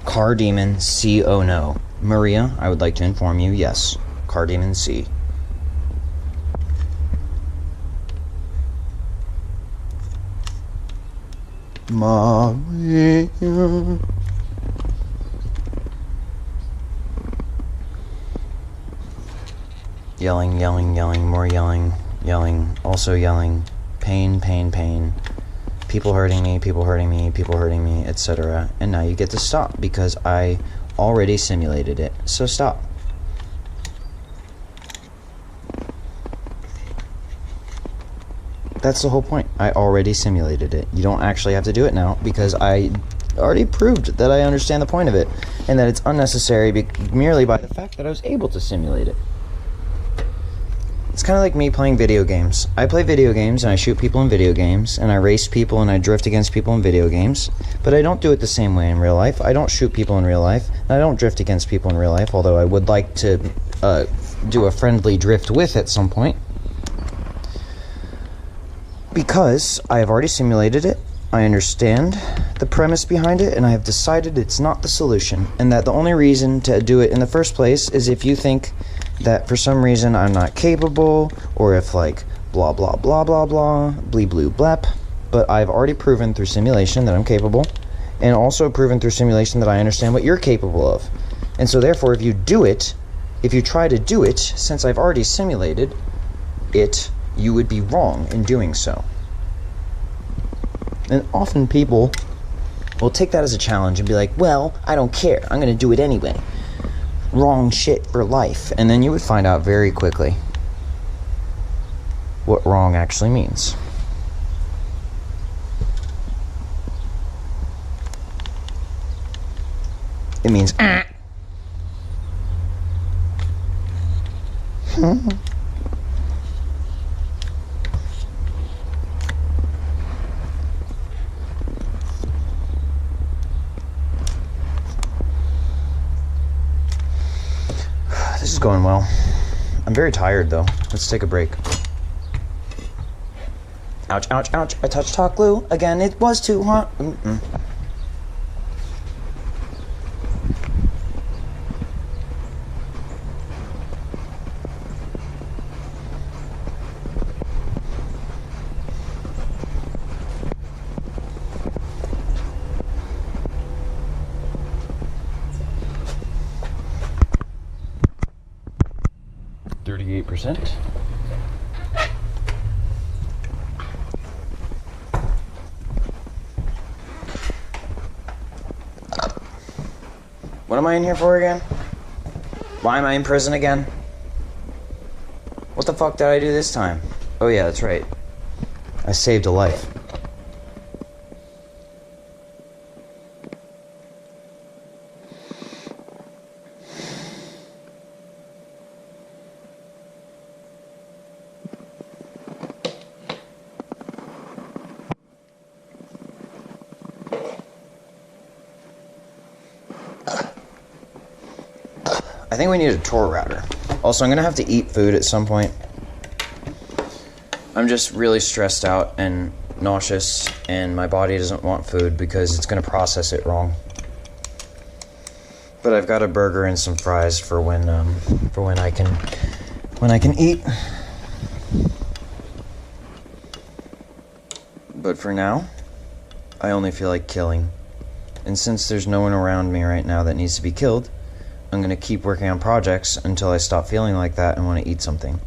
Car Demon C. Oh no. Maria, I would like to inform you, yes. Car Demon C. Maria. Yelling, yelling, yelling, more yelling, yelling, also yelling, pain, pain, pain, people hurting me, people hurting me, people hurting me, etc. And now you get to stop because I already simulated it, so stop. That's the whole point. I already simulated it. You don't actually have to do it now because I already proved that I understand the point of it and that it's unnecessary merely by the fact that I was able to simulate it. It's kind of like me playing video games. I play video games and I shoot people in video games and I race people and I drift against people in video games, but I don't do it the same way in real life. I don't shoot people in real life and I don't drift against people in real life, although I would like to do a friendly drift with at some point. Because I have already simulated it I understand the premise behind it, and I have decided it's not the solution, and that the only reason to do it in the first place is if you think that for some reason I'm not capable, or if like blah blah blah blah blah, blee blue blep. But I've already proven through simulation that I'm capable, and also proven through simulation that I understand what you're capable of. And so therefore, if you do it, if you try to do it, since I've already simulated it, you would be wrong in doing so. And often people will take that as a challenge and be like, well, I don't care, I'm gonna do it anyway. Wrong shit for life. And then you would find out very quickly what wrong actually means. It means This is going well. I'm very tired though. Let's take a break. Ouch, ouch, ouch. I touched hot glue. Again, it was too hot. %. What am I in here for again? Why am I in prison again? What the fuck did I do this time? Oh yeah, that's right. I saved a life. I think we need a tour router. Also, I'm gonna have to eat food at some point. I'm just really stressed out and nauseous, and my body doesn't want food because it's gonna process it wrong. But I've got a burger and some fries for when I can eat. But for now, I only feel like killing. And since there's no one around me right now that needs to be killed, I'm gonna keep working on projects until I stop feeling like that and want to eat something.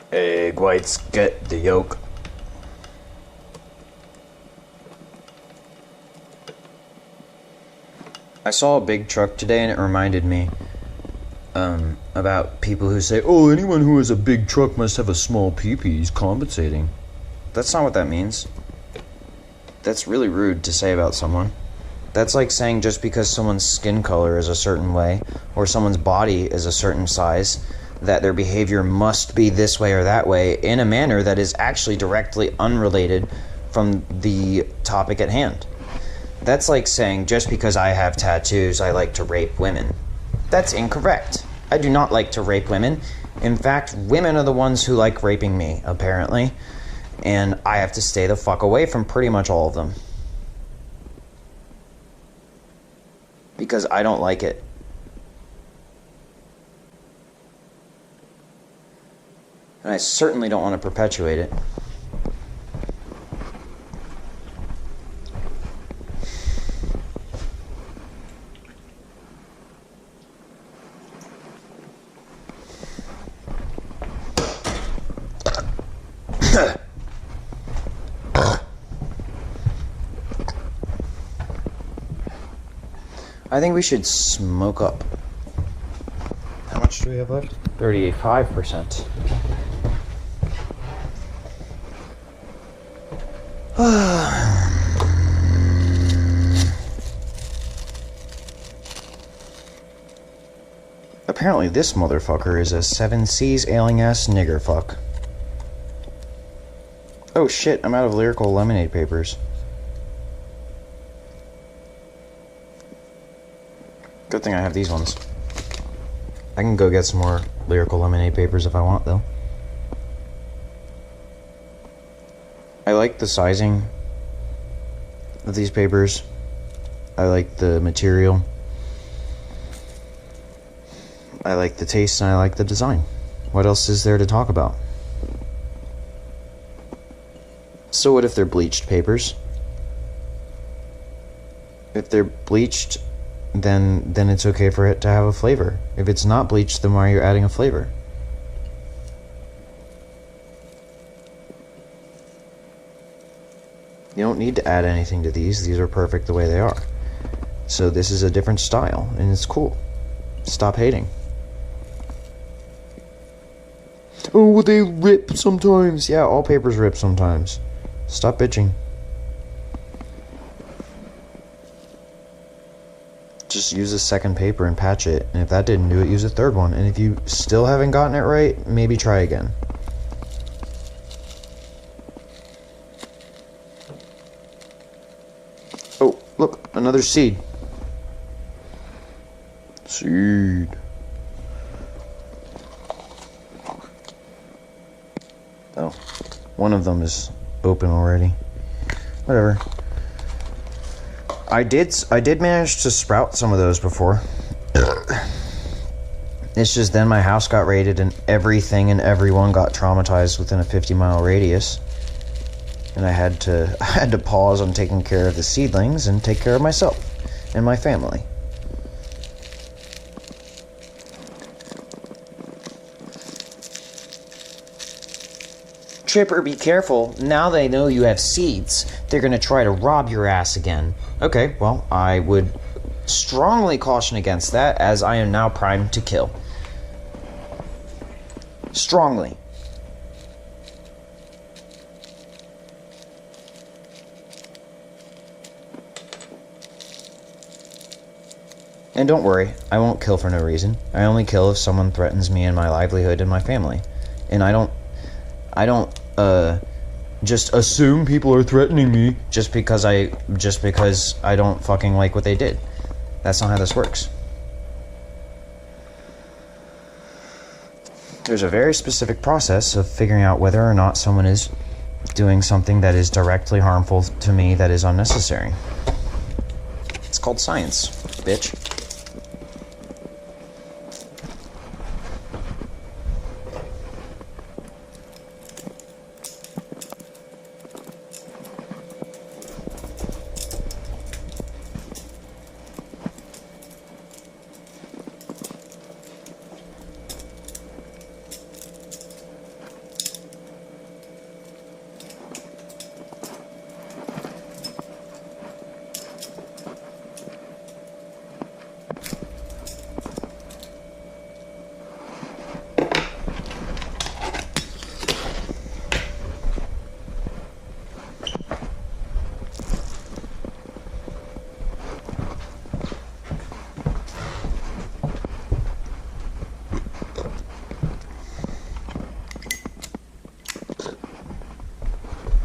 Egg whites get the yolk. I saw a big truck today and it reminded me about people who say, oh, anyone who has a big truck must have a small pee-pee. He's compensating. That's not what that means. That's really rude to say about someone. That's like saying just because someone's skin color is a certain way or someone's body is a certain size that their behavior must be this way or that way in a manner that is actually directly unrelated from the topic at hand. That's like saying just because I have tattoos, I like to rape women. That's incorrect. I do not like to rape women. In fact, women are the ones who like raping me, apparently. And I have to stay the fuck away from pretty much all of them. Because I don't like it. And I certainly don't want to perpetuate it. I think we should smoke up. How much do we have left? 38.5%. Apparently this motherfucker is a 7C's ailing ass nigger fuck. Oh shit, I'm out of lyrical lemonade papers. Good thing I have these ones. I can go get some more lyrical lemonade papers if I want, though. I like the sizing of these papers. I like the material. I like the taste and I like the design. What else is there to talk about? So what if they're bleached papers? If they're bleached, then it's okay for it to have a flavor. If it's not bleached, then why are you adding a flavor? You don't need to add anything to these. These are perfect the way they are. So this is a different style, and it's cool. Stop hating. Oh, well, they rip sometimes. Yeah, all papers rip sometimes. Stop bitching. Just use a second paper and patch it, and if that didn't do it, use a third one. And if you still haven't gotten it right, maybe try again. Oh, look, another seed. Seed. Oh, one of them is open already. Whatever. I did manage to sprout some of those before. It's just then my house got raided and everything and everyone got traumatized within a 50-mile radius. And I had to pause on taking care of the seedlings and take care of myself and my family. Tripper, be careful. Now they know you have seeds. They're gonna try to rob your ass again. Okay, well, I would strongly caution against that, as I am now primed to kill. Strongly. And don't worry, I won't kill for no reason. I only kill if someone threatens me and my livelihood and my family. And I don't just assume people are threatening me just because I don't fucking like what they did. That's not how this works. There's a very specific process of figuring out whether or not someone is doing something that is directly harmful to me that is unnecessary. It's called science, bitch.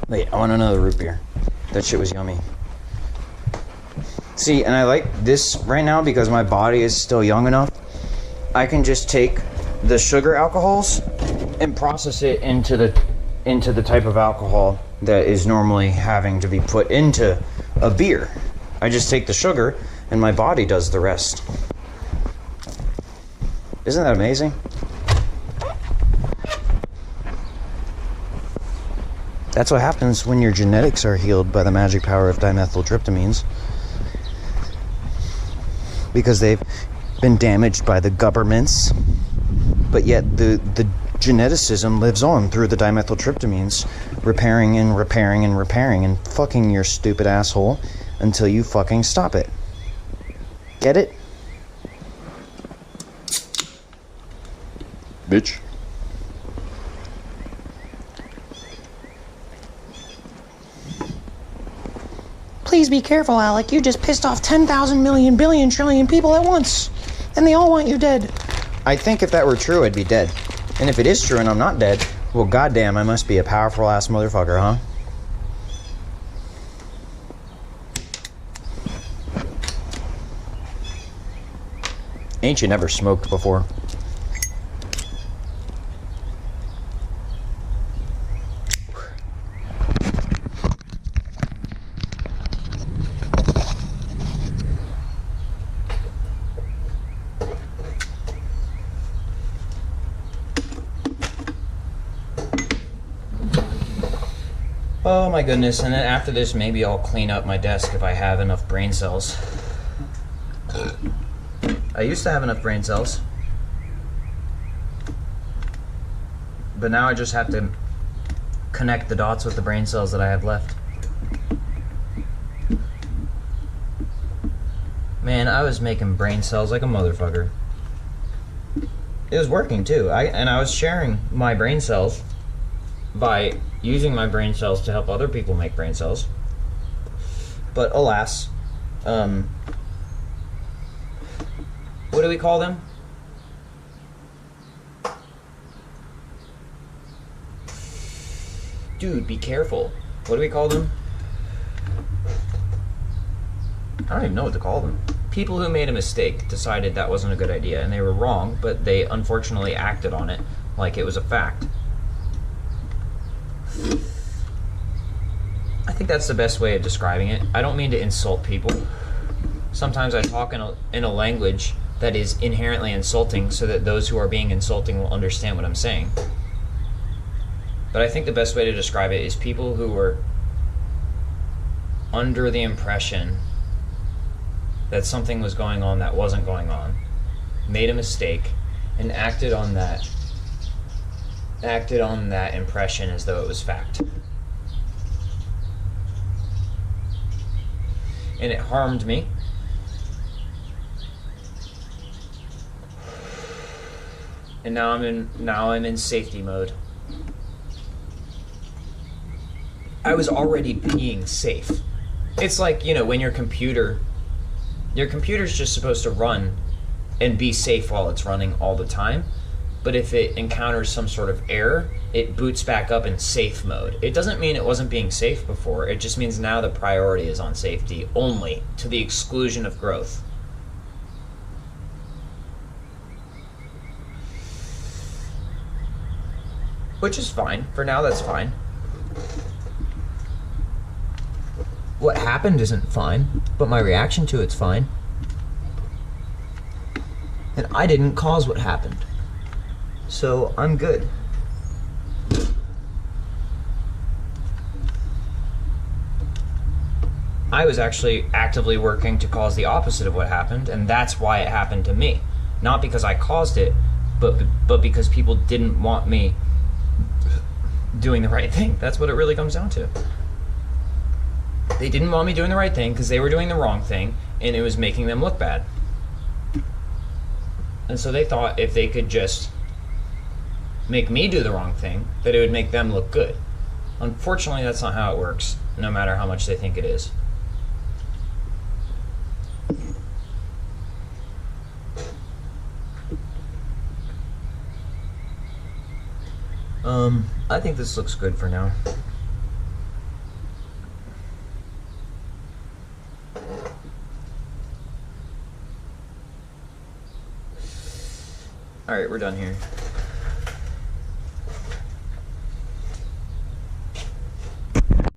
Wait, I want another root beer. That shit was yummy. See, and I like this right now because my body is still young enough. I can just take the sugar alcohols and process it into the type of alcohol that is normally having to be put into a beer. I just take the sugar and my body does the rest. Isn't that amazing? That's what happens when your genetics are healed by the magic power of dimethyltryptamines. Because they've been damaged by the governments, but yet the geneticism lives on through the dimethyltryptamines, repairing and repairing and repairing and fucking your stupid asshole until you fucking stop it. Get it? Bitch. Please be careful, Alec. You just pissed off 10,000 million billion trillion people at once. And they all want you dead. I think if that were true, I'd be dead. And if it is true and I'm not dead, well, goddamn, I must be a powerful ass motherfucker, huh? Ain't you never smoked before? Oh my goodness, and then after this, maybe I'll clean up my desk if I have enough brain cells. I used to have enough brain cells, but now I just have to connect the dots with the brain cells that I have left. Man, I was making brain cells like a motherfucker. It was working too. I was sharing my brain cells by using my brain cells to help other people make brain cells. But alas, what do we call them? Dude, be careful. What do we call them? I don't even know what to call them. People who made a mistake decided that wasn't a good idea, and they were wrong, but they unfortunately acted on it like it was a fact. I think that's the best way of describing it. I don't mean to insult people. Sometimes I talk in a language that is inherently insulting so that those who are being insulting will understand what I'm saying. But I think the best way to describe it is people who were under the impression that something was going on that wasn't going on, made a mistake, and acted on that impression as though it was fact. And it harmed me. And now I'm in safety mode. I was already being safe. It's like, you know, when your computer's just supposed to run and be safe while it's running all the time. But if it encounters some sort of error, it boots back up in safe mode. It doesn't mean it wasn't being safe before. It just means now the priority is on safety only, to the exclusion of growth. Which is fine. For now, that's fine. What happened isn't fine, but my reaction to it's fine. And I didn't cause what happened. So I'm good. I was actually actively working to cause the opposite of what happened, and that's why it happened to me. Not because I caused it, but because people didn't want me doing the right thing. That's what it really comes down to. They didn't want me doing the right thing because they were doing the wrong thing, and it was making them look bad. And so they thought if they could just make me do the wrong thing, that it would make them look good. Unfortunately, that's not how it works, no matter how much they think it is. I think this looks good for now. Alright, we're done here.